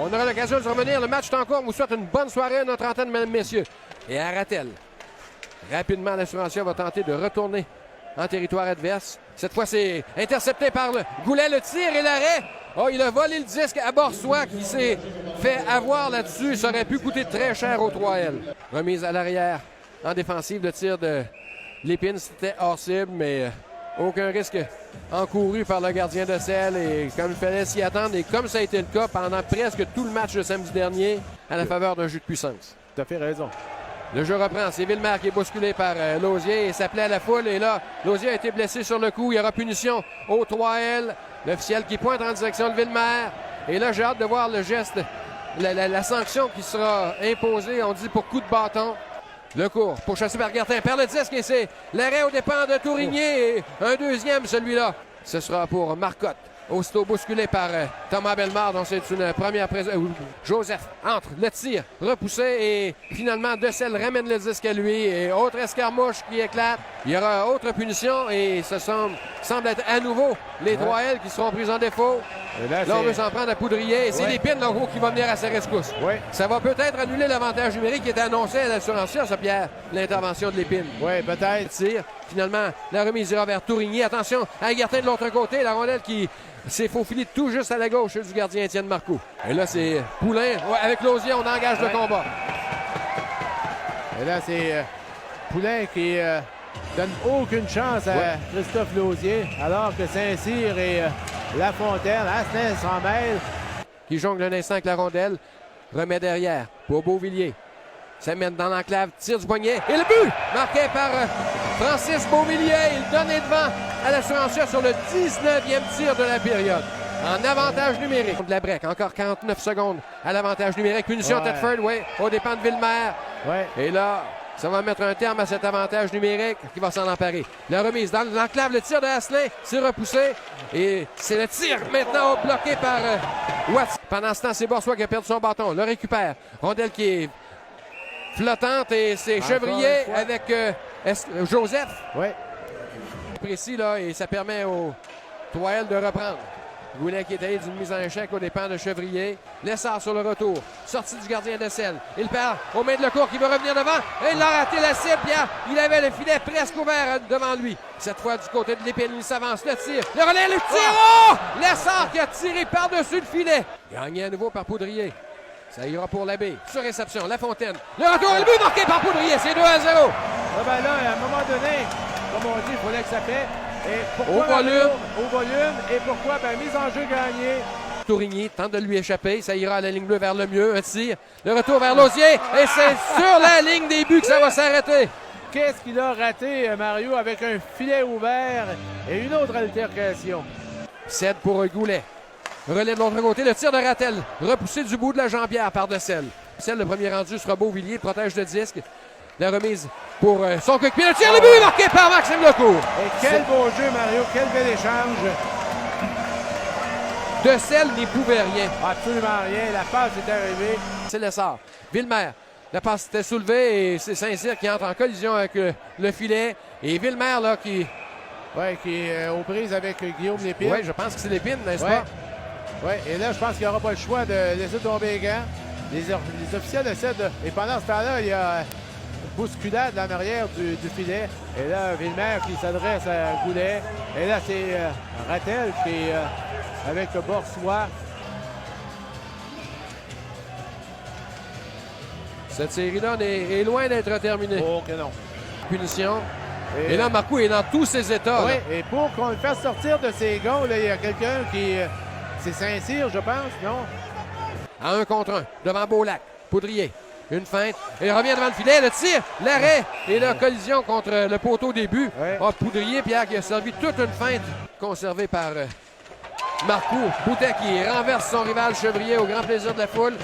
On aura l'occasion de se revenir. Le match est en cours. On vous souhaite une bonne soirée à notre antenne, mesdames et messieurs. Et à Rattel. Rapidement, l'Assurantia va tenter de retourner en territoire adverse. Cette fois, c'est intercepté par le Goulet. Le tir et l'arrêt. Oh, il a volé le disque à Boursois qui s'est fait avoir là-dessus. Ça aurait pu coûter très cher au 3L. Remise à l'arrière en défensive. Le tir de Lépine, c'était hors cible, mais aucun risque encouru par le gardien de Selle. Et comme il fallait s'y attendre, et comme ça a été le cas pendant presque tout le match de samedi dernier, à la faveur d'un jeu de puissance. Tu as fait raison. Le jeu reprend. C'est Villemer qui est bousculé par Lausier et s'appelait à la foule. Et là, Lausier a été blessé sur le coup. Il y aura punition au 3L. L'officiel qui pointe en direction de Villemer. Et là, j'ai hâte de voir le geste, la sanction qui sera imposée. On dit pour coup de bâton. Le cours pour chasser par Gartin. Perd le disque et c'est l'arrêt aux dépens de Tourigny. Et un deuxième, celui-là. Ce sera pour Marcotte. Aussitôt bousculé par Thomas Bellemare, donc c'est une première présence. Joseph entre, le tir repoussé et finalement De Selle ramène le disque à lui. Et autre escarmouche qui éclate. Il y aura autre punition et ce semble être à nouveau les 3L qui seront pris en défaut. Là, on veut s'en prendre à Poudrier et c'est Lépine là, qui va venir à sa rescousse. Ça va peut-être annuler l'avantage numérique qui était annoncé à l'Assurantia, ça, Pierre, l'intervention de Lépine. Oui, peut-être. Tir. Finalement, la remise ira vers Tourigny. Attention à Gartin de l'autre côté, la rondelle qui s'est faufilée tout juste à la gauche du gardien Étienne Marcoux. Et là, c'est Poulain. Ouais, avec Lausier, on engage le combat. Et là, c'est Poulain qui donne aucune chance à Christophe Lausier, alors que Saint-Cyr et Lafontaine, Asselin s'en mêle. Qui jongle un instant avec la rondelle. Remet derrière pour Beauvillier. Ça mène dans l'enclave, tire du poignet. Et le but! Marqué par Francis Beauvillier. Il donne devant à l'Assurantia sur le 19e tir de la période. En avantage numérique. De la break. Encore 49 secondes à l'avantage numérique. Punition Tedford, au dépens de Villemer. Et là, ça va mettre un terme à cet avantage numérique qui va s'en emparer. La remise dans l'enclave, le tir de Asselin, c'est repoussé. Et c'est le tir maintenant bloqué par Watts. Pendant ce temps, c'est Boursois qui a perdu son bâton. Le récupère. Rondelle qui est flottante et c'est Chevrier avec Joseph. Précis là et ça permet au 3L de reprendre. Goulet qui est allé d'une mise en échec aux dépens de Chevrier. Lessard sur le retour. Sortie du gardien de Selle. Il perd aux mains de Lecourt qui veut revenir devant. Et il a raté la cible, Pierre. Il avait le filet presque ouvert devant lui. Cette fois du côté de Lépine, il s'avance. Le tir. Le relais, le tir. Oh! Lessard qui a tiré par-dessus le filet. Gagné à nouveau par Poudrier. Ça ira pour l'abbé. Sur réception, Lafontaine. Le retour et le but marqué par Poudrier. C'est 2-0. Ben là, à un moment donné, comme on dit, il fallait que ça paie. Et pourquoi au volume. Et pourquoi? Ben, mise en jeu gagnée. Tourigny tente de lui échapper. Ça ira à la ligne bleue vers le mieux. Un tir. Le retour vers Lausier. Et c'est sur la ligne des buts que ça va s'arrêter. Qu'est-ce qu'il a raté, Mario, avec un filet ouvert et une autre altercation? Cède pour Goulet. Relais de l'autre côté, le tir de Rattel, repoussé du bout de la jambière par De Selle. Le premier rendu sera Beauvillier, protège le disque. La remise pour son coéquipier. Le tir, le but marqué par Maxime Lecourt. Et quel beau jeu, Mario, quel bel échange. De Selle n'y pouvait rien. Absolument rien, la passe est arrivée. C'est Lessard. Villemer, la passe était soulevée et c'est Saint-Cyr qui entre en collision avec le filet. Et Villemer, là, qui est aux prises avec Guillaume Lépine. Oui, je pense que c'est Lépine, n'est-ce pas? Oui, et là, je pense qu'il n'y aura pas le choix de laisser tomber les gants. Les officiels essaient de... Et pendant ce temps-là, il y a une bousculade en arrière du filet. Et là, Villemer qui s'adresse à Goulet. Et là, c'est Rattel qui est avec Boursois. Cette série-là est loin d'être terminée. Oh que non. Punition. Et là, Marcoux est dans tous ses états. Oui, là. et pour qu'on le fasse sortir de ses gonds, là, il y a quelqu'un qui... C'est Saint-Cyr, je pense, non? À 1 contre 1, devant Beaulac. Poudrier, une feinte. Et il revient devant le filet, le tir, l'arrêt. Et la collision contre le poteau début. Poudrier, Pierre, qui a servi toute une feinte conservée par Marcoux. Boutet qui renverse son rival Chevrier au grand plaisir de la foule.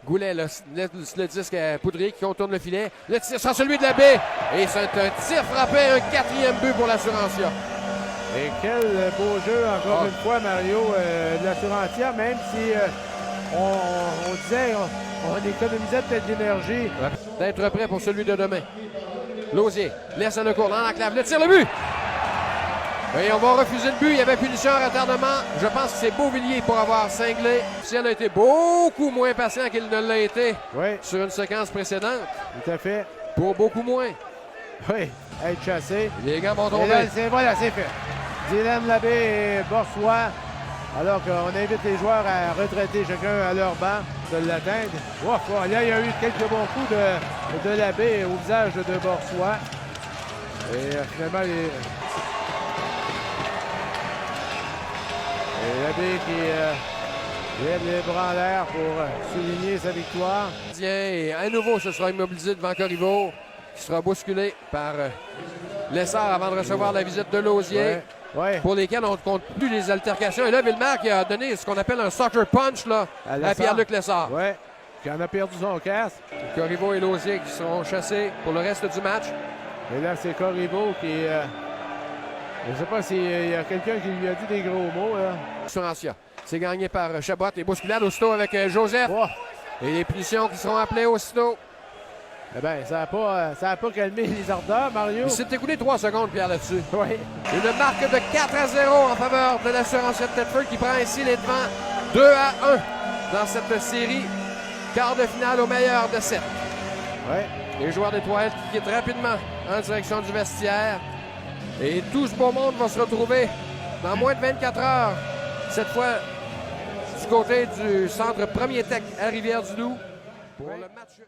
Goulet, le disque à Poudrier qui contourne le filet. Le tir sera celui de la baie. Et c'est un tir frappé, un 4e but pour l'Assurantia. Et quel beau jeu, encore une fois, Mario, de l'Assurantia, même si on disait on économisait peut-être d'énergie. D'être prêt pour celui de demain. Lausier laisse le cours dans l'enclave. Le tir, le but! Et on va refuser le but. Il y avait punition en retardement. Je pense que c'est Beauvillier pour avoir cinglé. Si elle a été beaucoup moins patient qu'il ne l'a été sur une séquence précédente. Tout à fait. Pour beaucoup moins. Oui, être chassé. Les gants vont tomber. Voilà, c'est fait. Dylan Labbé et Boursois. Alors qu'on invite les joueurs à retraiter chacun à leur banc de l'atteindre. Là, il y a eu quelques bons coups de Labbé au visage de Boursois. Et finalement, et Labbé qui lève les bras en l'air pour souligner sa victoire. Et à nouveau, ce sera immobilisé devant Corriveau, qui sera bousculé par Lessard avant de recevoir la visite de Lausier. Pour lesquels on ne compte plus les altercations. Et là, Villemer qui a donné ce qu'on appelle un soccer punch là, à Pierre-Luc Lessard. Oui, qui en a perdu son casque. Corriveau et Lausier qui seront chassés pour le reste du match. Et là, c'est Corriveau qui... je ne sais pas s'il y a quelqu'un qui lui a dit des gros mots. Surantia. C'est gagné par Chabot et bousculade aussitôt avec Joseph. Et les punitions qui seront appelées aussitôt. Eh bien, ça n'a pas calmé les ardeurs, Mario. Il s'est écoulé 3 secondes, Pierre, là-dessus. Oui. Une marque de 4-0 en faveur de l'Assurance Thetford qui prend ainsi les devants 2-1 dans cette série. Quart de finale au meilleur de 7. Oui. Les joueurs des Toilettes qui quittent rapidement en direction du vestiaire. Et tout ce beau monde va se retrouver dans moins de 24 heures. Cette fois, du côté du centre Premier Tech à Rivière-du-Loup pour le match.